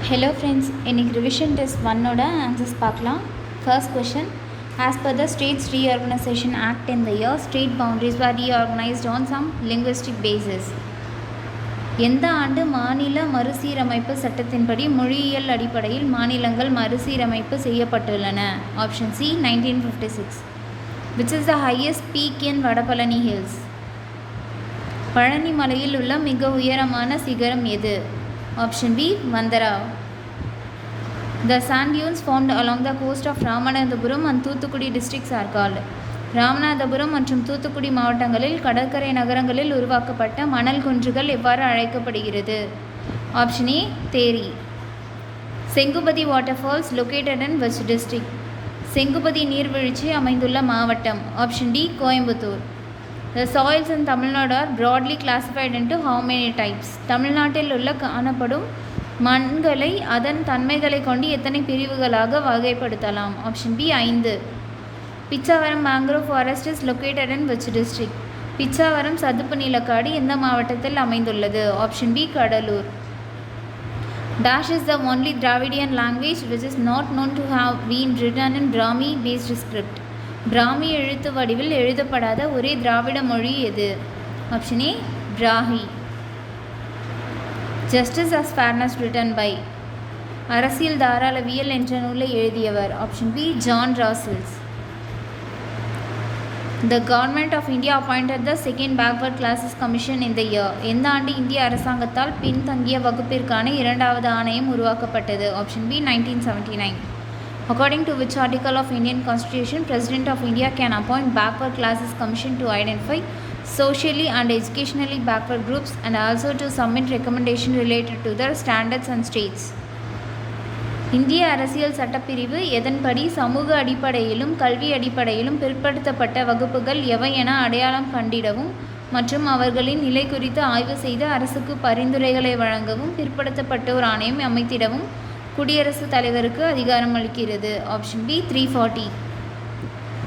Hello friends, இன்னைக்கு revision test 1ஓட answers பார்க்கலாம். First question, as per the States Reorganization Act in the year, state boundaries were reorganized on some linguistic basis. எந்த ஆண்டு மாநில மறுசீரமைப்பு சட்டத்தின்படி மொழியியல் அடிப்படையில் மாநிலங்கள் மறுசீரமைப்பு செய்யப்பட்டுள்ளன? Option C 1956. Which is the highest peak in Vadapalani hills? Palani மலையில் உள்ள மிக உயரமான சிகரம் எது? ஆப்ஷன் பி மந்தரா. The sand dunes formed along the coast of Ramanathapuram and Thoothukudi districts are called. Ramanathapuram மற்றும் தூத்துக்குடி மாவட்டங்களில் கடற்கரை நகரங்களில் உருவாக்கப்பட்ட மணல் குன்றுகள் எவ்வாறு அழைக்கப்படுகிறது? Option A teri. Chengupathi waterfalls located in which district? Chengupathi நீர்வீழ்ச்சி அமைந்துள்ள மாவட்டம்? Option D Coimbatore. The soils in Tamil Nadu are broadly classified into how many types? தமிழ்நாட்டில் உள்ள காணப்படும் மண்களை அதன் தன்மைகளை கொண்டு எத்தனை பிரிவுகளாக வகைப்படுத்தலாம்? Option B 5. Pichavaram mangrove forest is located in which district? Pichavaram சதுப்பு நிலக்காடு எந்த மாவட்டத்தில் அமைந்துள்ளது? Option B Cuddalore. Dash is the only Dravidian language which is not known to have been written in Brahmi based script. Brahmi எழுத்து வடிவில் எழுதப்படாத ஒரே திராவிட மொழி எது? Option A Brahui. Justice as fairness written by? அரசியல் தாராளவியல் என்ற நூலை எழுதியவர்? Option B John Rawls. The Government of India appointed the second backward classes commission in the year. எந்த ஆண்டு இந்திய அரசாங்கத்தால் பின்தங்கிய வகுப்பிற்கான இரண்டாவது ஆணையம் உருவாக்கப்பட்டது? Option B 1979. According to which article of Indian Constitution, President of India can appoint backward classes commission to identify socially and educationally backward groups and also to submit recommendation related to their standards and states? இந்திய அரசியல் சட்டப்பிரிவு எதன்படி சமூக அடிப்படையிலும் கல்வி அடிப்படையிலும் பிற்படுத்தப்பட்ட வகுப்புகள் எவை என அடையாளம் கண்டிடவும் மற்றும் அவர்களின் நிலை குறித்து ஆய்வு செய்து அரசுக்கு பரிந்துரைகளை வழங்கவும் பிற்படுத்தப்பட்டோர் ஆணையம் அமைத்திடவும் குடியரசுத் தலைவருக்கு அதிகாரம் அளிக்கிறது? Option B 340.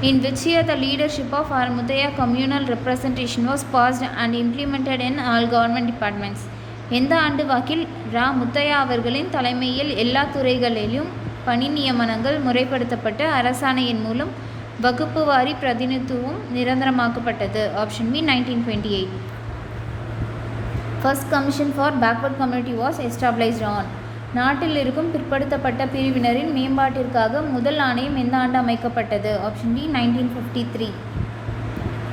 In which year the leadership of R. Muthaiya communal representation was passed and implemented in all government departments? எந்த ஆண்டு வாக்கில் ரா முத்தையா அவர்களின் தலைமையில் எல்லா துறைகளிலும் பணி நியமனங்கள் முறைப்படுத்தப்பட்டு அரசாணையின் மூலம் வகுப்பு வாரி பிரதிநிதித்துவம் நிரந்தரமாக்கப்பட்டது? Option B 1928. First commission for backward community was established on? நாட்டில் இருக்கும் பிற்படுத்தப்பட்ட பிரிவினரின் மேம்பாட்டிற்காக முதல் ஆணையம் எந்த ஆண்டு அமைக்கப்பட்டது? Option B 1953.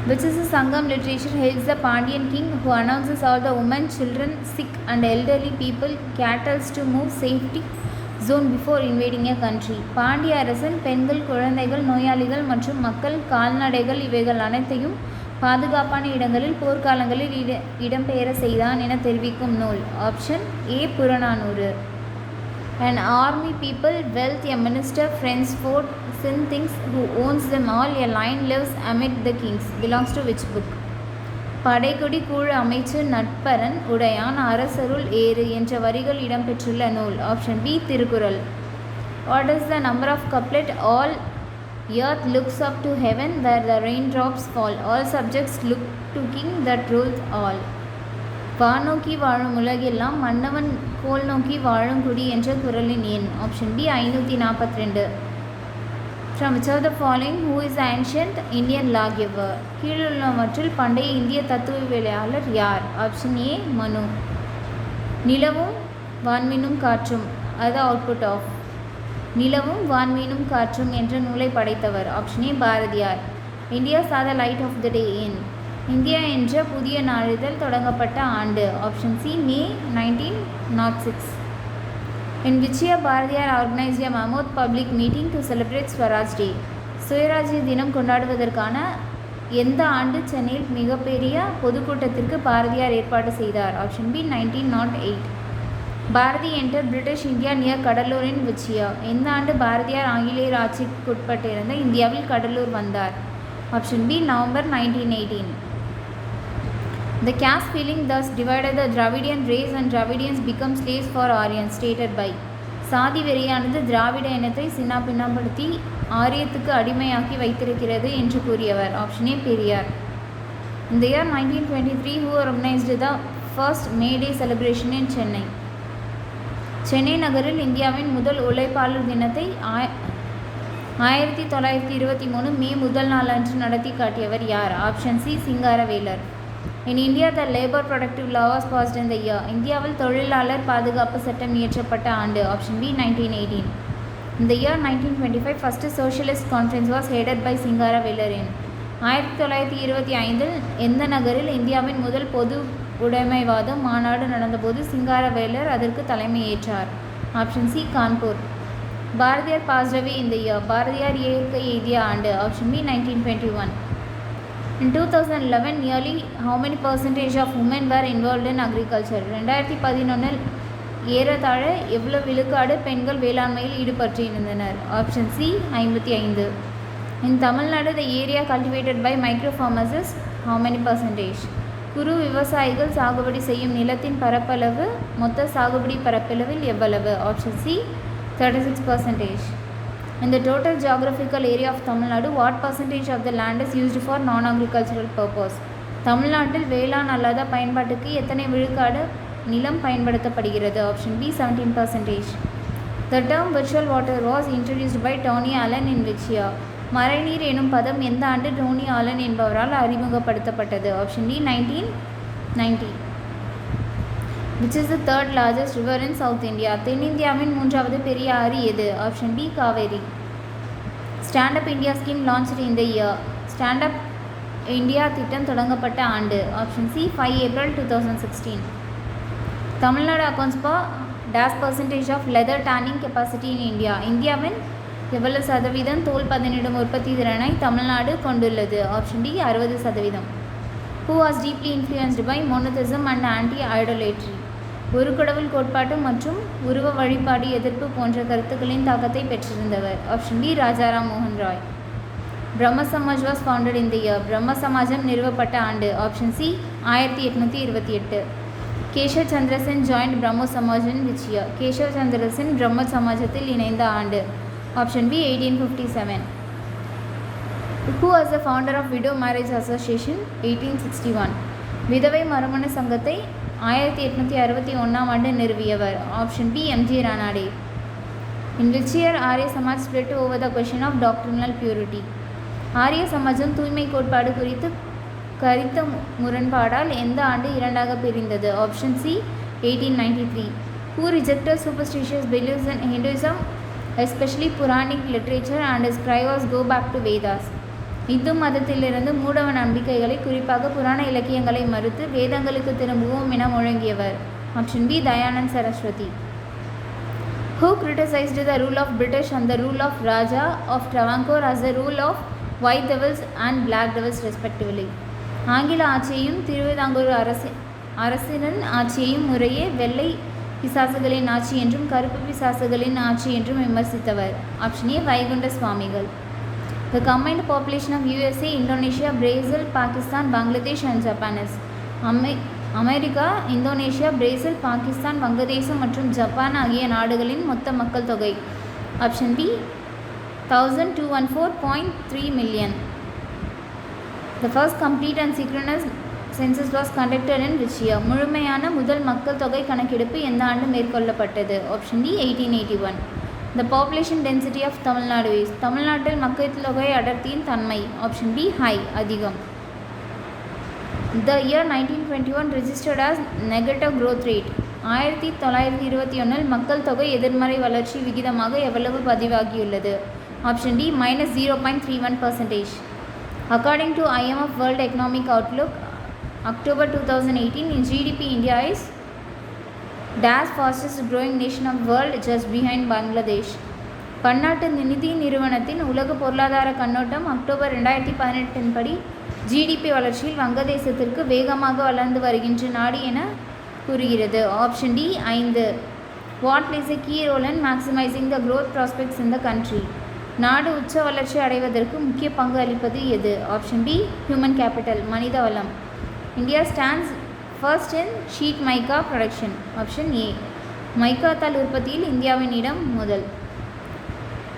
Which is a Sangam literature hails the Pandyan king who announces all the women, children, sick and elderly people cattle to move safety zone before invading a country? Pandya அரசன் பெண்கள், குழந்தைகள், நோயாளிகள் மற்றும் மக்கள், கால்நடைகள் இவைகள் அனைத்தையும் பாதுகாப்பான இடங்களில் போர்க்காலங்களில் இடம்பெயர செய்தான் என தெரிவிக்கும் நூல்? Option A Purananuru. An army, people, wealth, a minister, friends, fort, sin things, who owns them all, a lion lives amid the kings, belongs to which book? படைக்கொடி கூழ் அமைச்சு நட்பரன் உடையான் அரசருள் ஏறு என்ற வரிகள் இடம்பெற்றுள்ள நூல்? Option B Thirukkural. What is the number of couplet? All earth looks up to heaven where the raindrops fall, all subjects look to king that rules all. வானோக்கி வாழும் உலகெல்லாம் மன்னவன் கோல் நோக்கி வாழும் குடி என்ற குறளின் எண்? Option B 542. From which of the following who is the ancient Indian lawgiver? கீழுள்ளவற்றில் பண்டைய இந்திய தத்துவவியலாளர் யார்? ஆப்ஷன் ஏ மனு. நிலவும் வான்மீனும் காற்றும், அது அவுட்புட் ஆஃப். நிலவும் வான்மீனும் காற்றும் என்ற நூலை படைத்தவர்? Option A Bharathiyar. India saw the light of the day in? India என்ற புதிய நாளிதழ் தொடங்கப்பட்ட ஆண்டு? Option C May 1906. In which year Bharathiyar organised a mammoth public meeting to celebrate Swaraj Day? சுயராஜ்ய தினம் கொண்டாடுவதற்கான எந்த ஆண்டு சென்னையில் மிகப்பெரிய பொதுக்கூட்டத்திற்கு பாரதியார் ஏற்பாடு செய்தார்? Option B 1908. Bharathi entered British India near Cuddalore in which year? எந்த ஆண்டு பாரதியார் ஆங்கிலேயர் ஆட்சிக்குட்பட்டிருந்த இந்தியாவில் கடலூர் வந்தார்? Option B November 1918. The caste feeling thus divided the Dravidian race and Dravidians become slaves for Aryans, stated by? சாதி வெறியானது திராவிட இனத்தை சின்னாபின்னப்படுத்தி ஆரியத்துக்கு அடிமையாக்கி வைத்திருக்கிறது என்று கூறியவர்? Option A Periyar. In the year 1923, who organized the first May Day celebration in Chennai? Chennai நகரில் இந்தியாவின் முதல் உழைப்பாளர் தினத்தை 1923 மே முதல் நாளன்று நடத்தி காட்டியவர் யார்? Option C Singaravelar. In India, the Labour Protective Law was passed in the year. இந்தியாவில் தொழிலாளர் பாதுகாப்பு சட்டம் இயற்றப்பட்ட ஆண்டு. Option B 1918. In the year 1925, first Socialist Conference was headed by Singaravelar. 1925 எந்த நகரில் இந்தியாவின் முதல் பொது உடைமைவாத மாநாடு நடந்தபோது சிங்காரவேலர் அதற்கு தலைமையேற்றார்? Option C Kanpur. Bharathiyar passed away in the year. Bharathiyar இயற்கை எய்திய ஆண்டு. Option B 1921. In 2011, nearly how many percentage of women were involved in agriculture? 2011 ஏறத்தாழ எவ்வளவு விழுக்காடு பெண்கள் வேளாண்மையில் ஈடுபட்டிருந்தனர்? Option C 55. In Tamil Nadu, the area cultivated by micro farmers is how many percentage? குறு விவசாயிகள் சாகுபடி செய்யும் நிலத்தின் பரப்பளவு மொத்த சாகுபடி பரப்பளவில் எவ்வளவு? Option C 36%. In the total geographical area of Tamil Nadu, what percentage of the land is used for non-agricultural purpose? தமிழ்நாட்டில் வேளாண் அல்லாத பயன்பாட்டுக்கு எத்தனை விழுக்காடு நிலம் பயன்படுத்தப்படுகிறது? Option B 17%. The term virtual water was introduced by Tony Allen in which year? மழைநீர் எனும் பதம் எந்த ஆண்டு டோனி ஆலன் என்பவரால் அறிமுகப்படுத்தப்பட்டது? Option D 1990. Which is the third largest river in South India? தென்னிந்தியாவின் மூன்றாவது பெரிய ஆறு எது? Option B Kaveri. Stand Up India scheme launched in the year. Stand Up India திட்டம் தொடங்கப்பட்ட ஆண்டு. Option C 5 April 2016. Tamil Nadu accounts for dash percentage of leather tanning capacity in India. இந்தியாவின் எவ்வளவு சதவீதம் தோல் பதனிடும் உற்பத்தி திறனை தமிழ்நாடு கொண்டுள்ளது? Option D 60%. Who was deeply influenced by monotheism and anti-idolatry? ஒரு கடவுள் கோட்பாட்டு மற்றும் உருவ வழிபாடு எதிர்ப்பு போன்ற கருத்துக்களின் தாக்கத்தை பெற்றிருந்தவர்? ஆப்ஷன் பி ராஜாராம் மோகன் Roy. Brahmo Samaj was founded in the year. Brahmo Samajam நிறுவப்பட்ட ஆண்டு. Option C 1828. Keshav Chandra Sen joined Brahmo Samaj in which year? Keshav Chandra Sen Brahmo சமாஜத்தில் இணைந்த ஆண்டு. Option B 1857. Who was the founder of Widow Marriage Association? 1861. விதவை மறுமண சங்கத்தை 1861 ஆண்டு நிறுவியவர்? Option B M G Ranade. In which year ஆரிய Samaj split over the question of doctrinal purity? ஆரிய சமாஜம் தூய்மை கோட்பாடு குறித்து கருத்து முரண்பாடால் எந்த ஆண்டு இரண்டாக பிரிந்தது? Option C 1893. Who rejected superstitious beliefs in Hinduism, especially Puranic literature, and his cry was go back to Vedas? இந்து மதத்திலிருந்து மூடவ நம்பிக்கைகளை குறிப்பாக புராண இலக்கியங்களை மறுத்து வேதங்களுக்கு திரும்புவோம் என முழங்கியவர்? Option B Dayanand Saraswati. Who criticized the rule of British and the rule of Raja of Travancore as the rule of white devils and black devils respectively? ஆங்கில ஆட்சியையும் திருவிதாங்கூர் அரசின் ஆட்சியையும் முறையே வெள்ளை பிசாசுகளின் ஆட்சி என்றும் கருப்பு பிசாசுகளின் ஆட்சி என்றும் விமர்சித்தவர்? ஆப்ஷன் ஏ வைகுண்ட சுவாமிகள். The combined population of USA, Indonesia, Brazil, Pakistan, Bangladesh and Japan is? America, Indonesia, Brazil, Pakistan, வங்கதேசம் மற்றும் ஜப்பான் ஆகிய நாடுகளின் மொத்த மக்கள் தொகை? Option B 1214.3 million. The first complete and synchronous census was conducted in which year? முழுமையான முதல் மக்கள் தொகை கணக்கெடுப்பு எந்த ஆண்டு மேற்கொள்ளப்பட்டது? Option D 1881. The population density of Tamil Nadu is? தமிழ்நாட்டில் மக்கள் தொகை அடர்த்தியின் தன்மை? ஆப்ஷன் பி ஹை அதிகம். The year 1921 registered as negative growth rate. 1921 மக்கள் தொகை எதிர்மறை வளர்ச்சி விகிதமாக எவ்வளவு பதிவாகியுள்ளது? Option D -0.31%. According to IMF World Economic Outlook, October 2018, in GDP, India is dash fastest growing nation of world just behind Bangladesh. பன்னாட்டு நிதி நிறுவனத்தின் உலக பொருளாதார கண்ணோட்டம் அக்டோபர் 2018 படி ஜிடிபி வளர்ச்சியில் வங்கதேசத்திற்கு வேகமாக வளர்ந்து வருகின்ற நாடு என கூறுகிறது? Option D 5. What plays a key role in maximizing the growth prospects in the country? நாடு உச்ச வளர்ச்சி அடைவதற்கு முக்கிய பங்கு அளிப்பது எது? ஆப்ஷன் பி ஹியூமன் கேபிட்டல் மனித வளம். India stands first in sheet mica production? Option A. Mica தாள் உற்பத்தியில் இந்தியாவின் இடம் முதல்.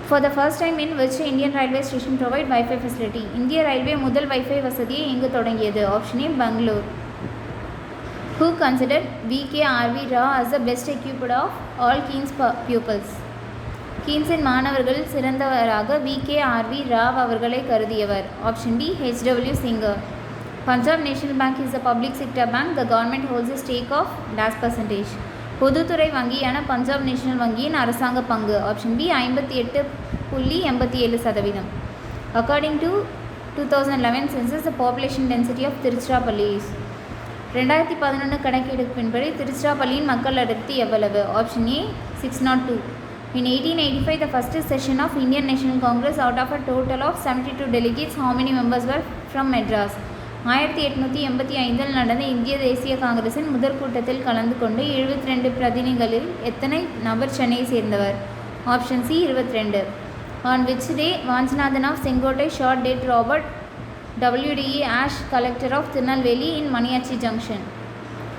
For the first time in which Indian railway station provide Wi-Fi facility? இந்திய ரயில்வே முதல் வைஃபை வசதியை எங்கு தொடங்கியது? Option A Bangalore. Who considered V.K.R.V. Rao as the best equipped of all Keen's pupils? கீன்ஸின் மாணவர்களில் சிறந்தவராக V.K.R.V. ராவ் அவர்களை கருதியவர். Option D H.W. Singer. Punjab National Bank is a public sector bank. The government holds a stake of %. பொதுத்துறை வங்கியான Punjab national வங்கியின் அரசாங்க பங்கு. Option B 58.87%. According to 2011 census, the population density of Tiruchirappalli is 2011 கணக்கெடுப்பின்படி திருச்சிராப்பள்ளியின் மக்கள் அடர்த்தி எவ்வளவு? Option A 602. In 1885, the first session of Indian National Congress, out of a total of 72 delegates, how many members were from Madras? 1885 நடந்த இந்திய தேசிய காங்கிரசின் முதற் கூட்டத்தில் கலந்து கொண்டு 72 பிரதிநிதிகளில் எத்தனை நபர் சென்னையை சேர்ந்தவர்? Option C 22. On which day Vanchinathan of Sengottai shot dead Robert W.D.E. Ash, collector of Tirunelveli in Maniyachi junction?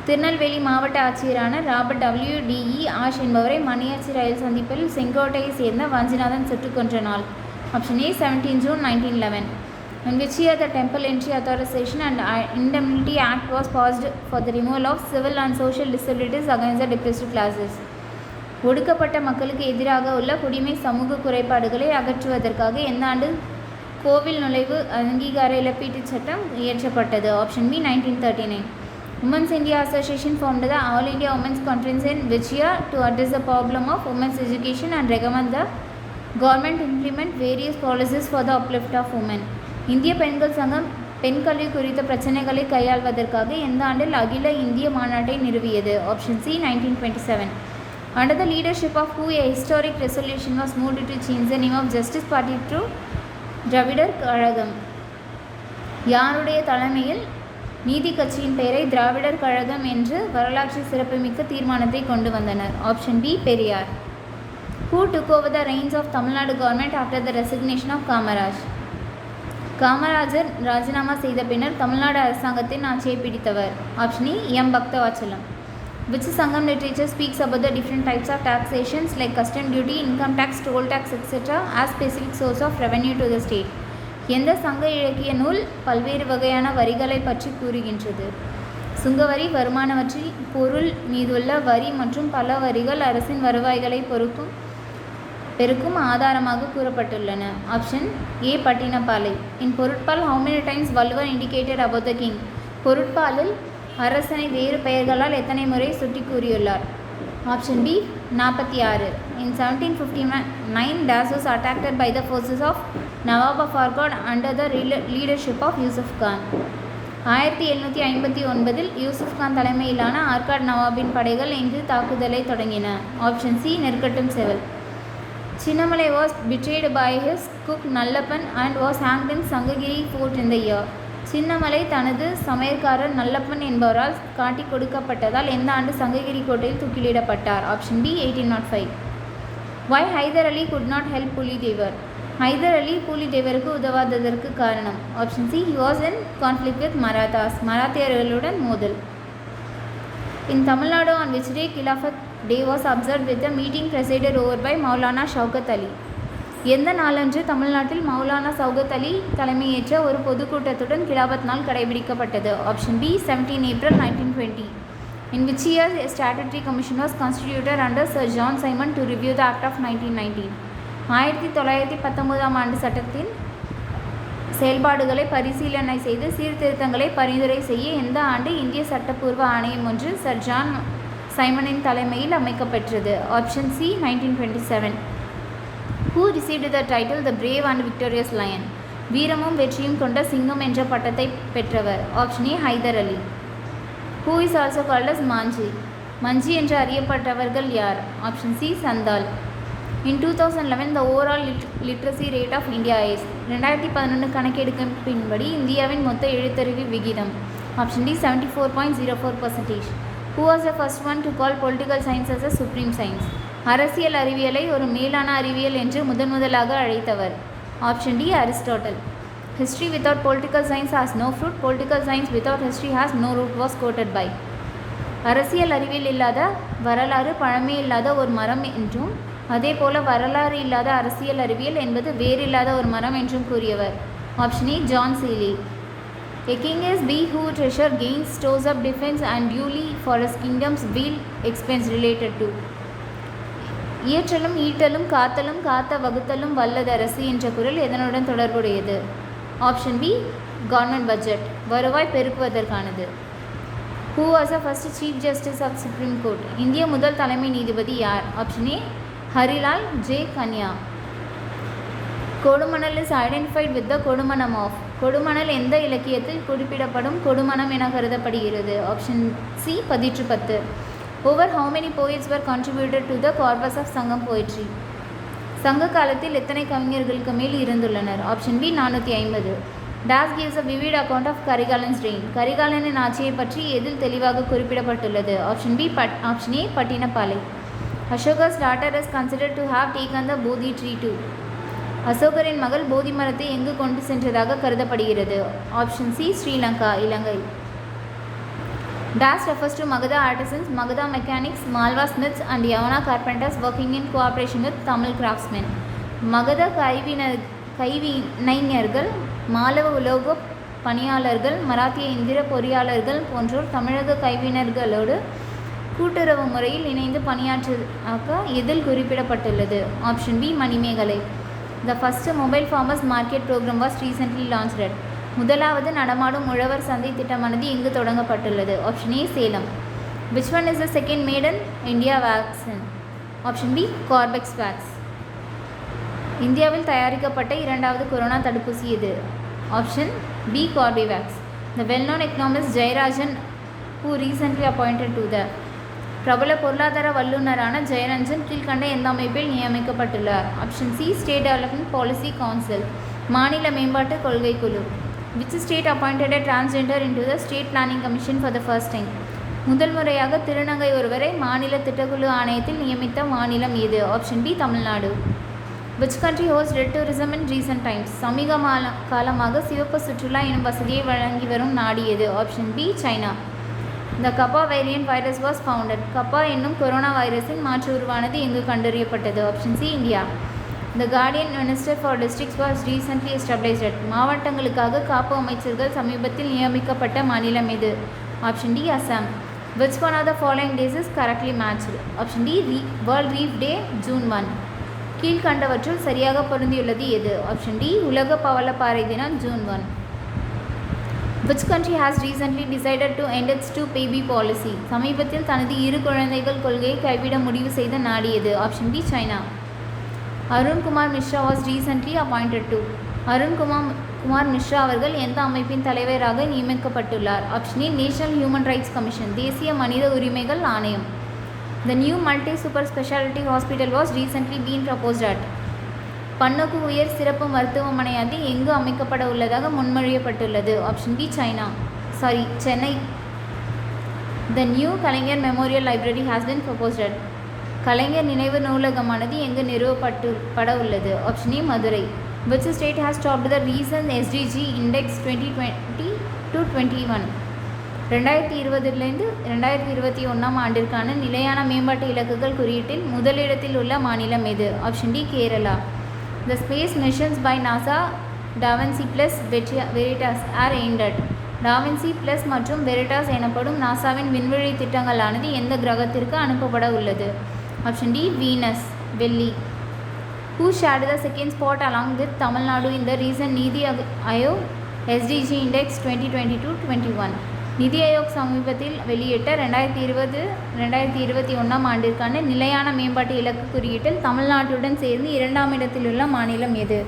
Tirunelveli மாவட்ட ஆட்சியரான ராபர்ட் W.D.E. ஆஷ் என்பவரை மணியாச்சி ரயில் சந்திப்பில் செங்கோட்டையை சேர்ந்த வாஞ்சிநாதன் சுட்டுக் கொன்ற நாள்? Option A 17 June 1911. In which year the Temple Entry Authorization and Indemnity Act was passed for the removal of civil and social disabilities against the depressed classes? ஒடுக்கப்பட்ட மக்களுக்கு எதிராக உள்ள குடிமை சமூக குறைபாடுகளை அகற்றுவதற்காக எந்த ஆண்டு கோவில் நுழைவு அங்கீகார இழப்பீட்டுச் சட்டம் இயற்றப்பட்டது? Option B 1939. Women's India Association formed the All India Women's Conference in which year to address the problem of women's education and recommend the government implement various policies for the uplift of women? இந்திய பெண்கள் சங்கம் பெண் கல்வி குறித்த பிரச்சனைகளை கையாள்வதற்காக எந்த ஆண்டில் அகில இந்திய மாநாட்டை நிறுவியது? Option C 1927. Under the leadership of who a historic resolution was moved to change the name of Justice Party to Dravidar Kazhagam? யாருடைய தலைமையில் நீதி கட்சியின் பெயரை திராவிடர் கழகம் என்று வரலாற்று சிறப்புமிக்க தீர்மானத்தை கொண்டு வந்தனர்? Option B Periyar. Who took over the reins of Tamil Nadu government after the resignation of Kamaraj? Kamarajar ராஜினாமா செய்த பின்னர் தமிழ்நாடு அரசாங்கத்தின் ஆட்சியை பிடித்தவர்? Option E M Bhaktavatsalam. Which Sangam literature speaks about the different types of taxations like custom duty, income tax, toll tax, etc. as specific source of revenue to the state? எந்த சங்க இலக்கிய நூல் பல்வேறு வகையான வரிகளை பற்றி கூறுகின்றது? சுங்கவரி, வருமான வரி, பொருள் மீதுள்ள வரி மற்றும் பல வரிகள் அரசின் வருவாய்களை பெருக்கும் ஆதாரமாக கூறப்பட்டுள்ளன? Option A Pattinappalai. In Porutpal how many times Valluvar indicated about the king? பொருட்பாலில் அரசனை வேறு பெயர்களால் எத்தனை முறை சுட்டி கூறியுள்ளார்? Option B 46. In 1759, Das was attacked by the forces of Nawab of Arcot under the leadership of Yusuf Khan. 1759 Yusuf Khan தலைமையிலான ஆர்காட் நவாபின் படைகள் எங்கு தாக்குதலை தொடங்கின? Option C Nerkattum Seval. Chinnamalai was betrayed by his cook Nallappan and was hanged in Sangagiri fort in the year. Chinnamalai தனது சமையற்காரர் நல்லப்பன் என்பவரால் காட்டி கொடுக்கப்பட்டதால் எந்த ஆண்டு சங்ககிரி கோட்டையில் தூக்கிலிடப்பட்டார்? Option B 1805. Why Hyder Ali could not help Pulithevar? Hyder Ali புலிதேவருக்கு உதவாததற்கு காரணம்? Option C he was in conflict with Marathas. மராத்தியர்களுடன் மோதல். In Tamil Nadu, on which day Khilafat Day was observed with a meeting presided over by Maulana Shaukat Ali? எந்த நாளன்று தமிழ்நாட்டில் மௌலானா சௌகத் அலி தலைமையேற்ற ஒரு பொதுக்கூட்டத்துடன் கிலாபத் நாள் கடைபிடிக்கப்பட்டது? Option B 17 April 1920. In which year a statutory commission was constituted under Sir John Simon to review the Act of 1919? 1919 ஆண்டு சட்டத்தின் செயல்பாடுகளை பரிசீலனை செய்து சீர்திருத்தங்களை பரிந்துரை செய்ய எந்த ஆண்டு இந்திய சட்டப்பூர்வ ஆணையம் ஒன்று சர் ஜான் சைமனின் தலைமையில் அமைக்கப்பெற்றது? Option C 1927. Who received the title the Brave and Victorious Lion? வீரமும் வெற்றியும் கொண்ட சிங்கம் என்ற பட்டத்தை பெற்றவர்? Option A Hyder Ali. Who is also called as Manjhi? Manjhi என்று அறியப்பட்டவர்கள் யார்? Option C Santhal. In 2011 the overall literacy rate of India is 2011 கணக்கெடுப்பின்படி இந்தியாவின் மொத்த எழுத்தறிவு விகிதம்? Option D 74.04%. Who was the first one to call political science as a supreme science? அரசியல் அறிவியலை ஒரு மேலான அறிவியல் என்று முதலாக அழைத்தவர்? Option D Aristotle. History without political science has no fruit. Political science without history has no root was quoted by? அரசியல் அறிவியல் இல்லாத வரலாறு பழமையில்லாத ஒரு மரம் என்றும் அதேபோல வரலாறு இல்லாத அரசியல் அறிவியல் என்பது வேறில்லாத ஒரு மரம் என்றும் கூறியவர்? Option A John Seeley. A king is be who treasure gains, stores up defense and duly for his kingdom's will expense related to. இயற்றலும் ஈட்டலும் காத்தலும் காத்த வகுத்தலும் வல்லதரசு என்ற குறள் எதனுடன் தொடர்புடையது? ஆப்ஷன் பி கவர்மெண்ட் பட்ஜெட், வருவாய் பெருக்குவதற்கானது. Who was the first Chief Justice of Supreme Court? இந்திய முதல் தலைமை நீதிபதி யார்? Option A Harilal J Kania. Kodumanal is identified with the Kodumanam of. Kodumanal எந்த இலக்கியத்தில் குறிப்பிடப்படும் கொடுமணம் என கருதப்படுகிறது? ஆப்ஷன் சி பதிற்று பத்து. Over how many poets were contributed to the corpus of Sangam poetry? சங்க காலத்தில் எத்தனை கவிஞர்களுக்கு மேல் இருந்துள்ளனர்? Option B 450. Das gives a vivid account of Karigalan's reign. கரிகாலனின் ஆட்சியை பற்றி எதில் தெளிவாக குறிப்பிடப்பட்டுள்ளது? Option B option A Pattinappalai. Ashoka's daughter is considered to have taken the Bodhi tree too. அசோகரின் மகள் போதி மரத்தை எங்கு கொண்டு சென்றதாக கருதப்படுகிறது? Option C Sri Lanka, Ilangai. Das refers to Magadha artisans, Magadha mechanics, Malwa smiths and Yavana carpenters working in cooperation with Tamil craftsmen. Magadha கைவினைஞர்கள், மாலவ உலோக பணியாளர்கள், மராத்திய இந்திர பொறியாளர்கள் போன்றோர் தமிழக கைவினர்களோடு கூட்டுறவு முறையில் இணைந்து பணியாற்றாக எதில் குறிப்பிடப்பட்டுள்ளது? Option B Manimekalai. The first mobile farmers market program was recently launched. முதலாவது நடமாடும் உழவர் சந்தை திட்டமானது எங்கு தொடங்கப்பட்டுள்ளது? Option A Salem. Which one is the second made in India vaccine? Option B Corbevax. இந்தியாவில் தயாரிக்கப்பட்ட இரண்டாவது கொரோனா தடுப்பூசி எது? Option B Corbevax. The well-known economist Jayarajan who recently appointed to the. பிரபல பொருளாதார வல்லுநரான ஜெயரஞ்சன் கீழ்கண்ட எந்த அமைப்பில் நியமிக்கப்பட்டுள்ளார்? Option C state development policy council, மாநில மேம்பாட்டு கொள்கை குழு. Which state appointed a transgender into the state planning commission for the first time? முதல் முறையாக திருநங்கை ஒருவரை மாநில திட்டக்குழு ஆணையத்தில் நியமித்த மாநிலம் எது? Option B Tamil Nadu. Which country hosts red tourism in recent times? சமீப காலமாக சிவப்பு சுற்றுலா எனும் வசதியை வழங்கி வரும் நாடு எது? Option B China. The Kappa variant virus was founded. Kappa என்னும் கொரோனா வைரஸின் மாற்று உருவானது எங்கு கண்டறியப்பட்டது? Option C India. The Guardian Minister for Districts was recently established. மாவட்டங்களுக்காக காப்பு அமைச்சர்கள் சமீபத்தில் நியமிக்கப்பட்ட மாநிலம் எது? Option D Assam. Which one of the following days is correctly matched? Option D World Reef Day June 1. கீழ்கண்டவற்றுள் சரியாக பொருந்தியுள்ளது எது? ஆப்ஷன் டி உலக பவளப்பாறை தினம் June 1. Which country has recently decided to end its two baby policy? சமீபத்தில் தனது இரு குழந்தைகள் கொள்கையை கைவிட முடிவு செய்த நாடு எது? Option D China. Arun Kumar Mishra was recently appointed to. Arun Kumar Mishra அவர்கள் எந்த அமைப்பின் தலைவராக நியமிக்கப்பட்டுள்ளார்? Option A national human rights commission, தேசிய மனித உரிமைகள் ஆணையம். The new multi-super specialty hospital was recently been proposed at. பன்னோக்கு உயர் சிறப்பு மருத்துவமனையானது எங்கு அமைக்கப்பட உள்ளதாக முன்மொழியப்பட்டுள்ளது? Option B Chennai. The new Kalaignar memorial library has been proposed at. Kalaignar நினைவு நூலகமானது எங்கு நிறுவப்பட உள்ளது? Option A Madurai. Which state has topped the recent SDG index 2020 to 21? 2020 2021 ஆண்டிற்கான நிலையான மேம்பாட்டு இலக்குகள் குறியீட்டில் முதலிடத்தில் உள்ள மாநிலம் எது? Option D Kerala. The space missions by NASA DaVinci Plus Veritas are aimed at. DaVinci Plus மற்றும் Veritas எனப்படும் நாசாவின் விண்வெளி திட்டங்களானது எந்த கிரகத்திற்கு அனுப்பப்பட உள்ளது? ஆப்ஷன் டி வீனஸ், வெள்ளி. Who shared the second spot along with Tamil Nadu in the recent Niti Aayog SDG Index 2022-21? நிதி ஆயோக் சமீபத்தில் வெளியிட்ட 2020-2021 ஆண்டிற்கான நிலையான மேம்பாட்டு இலக்கு குறியீட்டில் தமிழ்நாட்டுடன் சேர்ந்து இரண்டாம் இடத்தில் உள்ள மாநிலம் எது?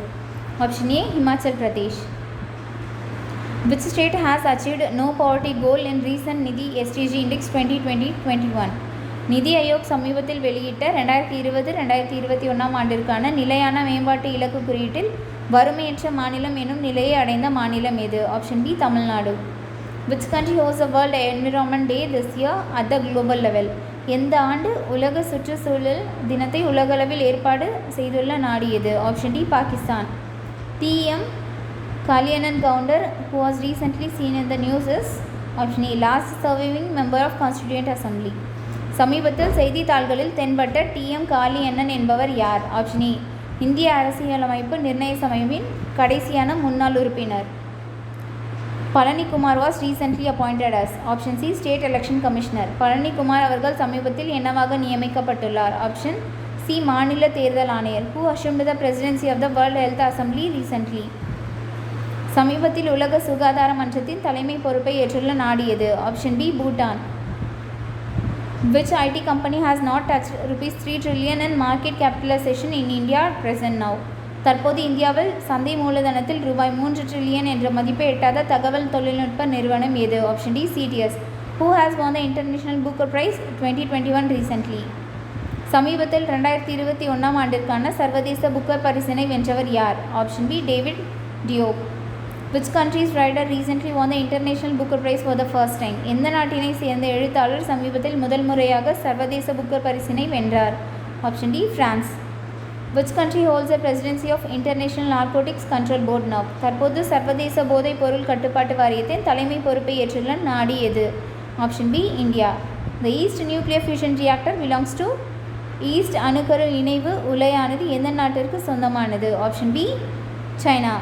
Option A Himachal Pradesh. Which state has achieved no poverty goal in recent நிதி SDG Index 2020-21? நிதி ஆயோக் சமீபத்தில் வெளியிட்ட 2020-2021 ஆண்டிற்கான நிலையான மேம்பாட்டு இலக்கு குறியீட்டில் வறுமையற்ற மாநிலம் எனும் நிலையை அடைந்த மாநிலம் எது? Option B Tamil Nadu. Which country hosts the World Environment Day this year at the global level? எந்த ஆண்டு உலக சுற்றுச்சூழல் தினத்தை உலகளவில் ஏற்பாடு செய்துள்ள நாடு எது? Option D Pakistan. TM Kalyanan Gounder who was recently seen in the news is option A last surviving member of Constituent Assembly. சமீபத்தில் செய்தித்தாள்களில் தென்பட்ட TM காளியண்ணன் என்பவர் யார்? ஆப்ஷன் ஏ இந்திய அரசியலமைப்பு நிர்ணய சபையின் கடைசியான முன்னாள் உறுப்பினர். Palani Kumar was recently appointed as option C state election commissioner. Palani Kumar அவர்கள் சமீபத்தில் என்னவாக நியமிக்கப்பட்டுள்ளார்? ஆப்ஷன் சி மாநில தேர்தல் ஆணையர். Who assumed the presidency of the world health assembly recently? சமீபத்தில் உலக சுகாதார மன்றத்தின் தலைமை பொறுப்பை ஏற்றுள்ள நாடு எது? Option B Bhutan. Which IT company has not touched ₹3 trillion in market capitalization in India present now? தற்போது இந்தியாவில் சந்தை மூலதனத்தில் ₹3 ட்ரில்லியன் என்ற மதிப்பை எட்டாத தகவல் தொழில்நுட்ப நிறுவனம் எது? Option D CTS. Who has won the International Booker Prize 2021 recently? சமீபத்தில் 2021 ஆண்டிற்கான சர்வதேச புக்கர் பரிசினை வென்றவர் யார்? Option B David Diop. Which country's writer recently won the International Booker Prize for the first time? எந்த நாட்டினை சேர்ந்த எழுத்தாளர் சமீபத்தில் முதல் முறையாக சர்வதேச புக்கர் பரிசினை வென்றார்? Option D France. Which country holds the presidency of International Narcotics Control Board now? தற்போது சர்வதேச போதைப் பொருள் கட்டுப்பாட்டு வாரியத்தின் தலைமை பொறுப்பை ஏற்றுள்ள நாடு எது? Option B India. The East Nuclear Fusion Reactor belongs to East அணுக்கரு இணைவு உலையானது எந்த நாட்டிற்கு சொந்தமானது? Option B China.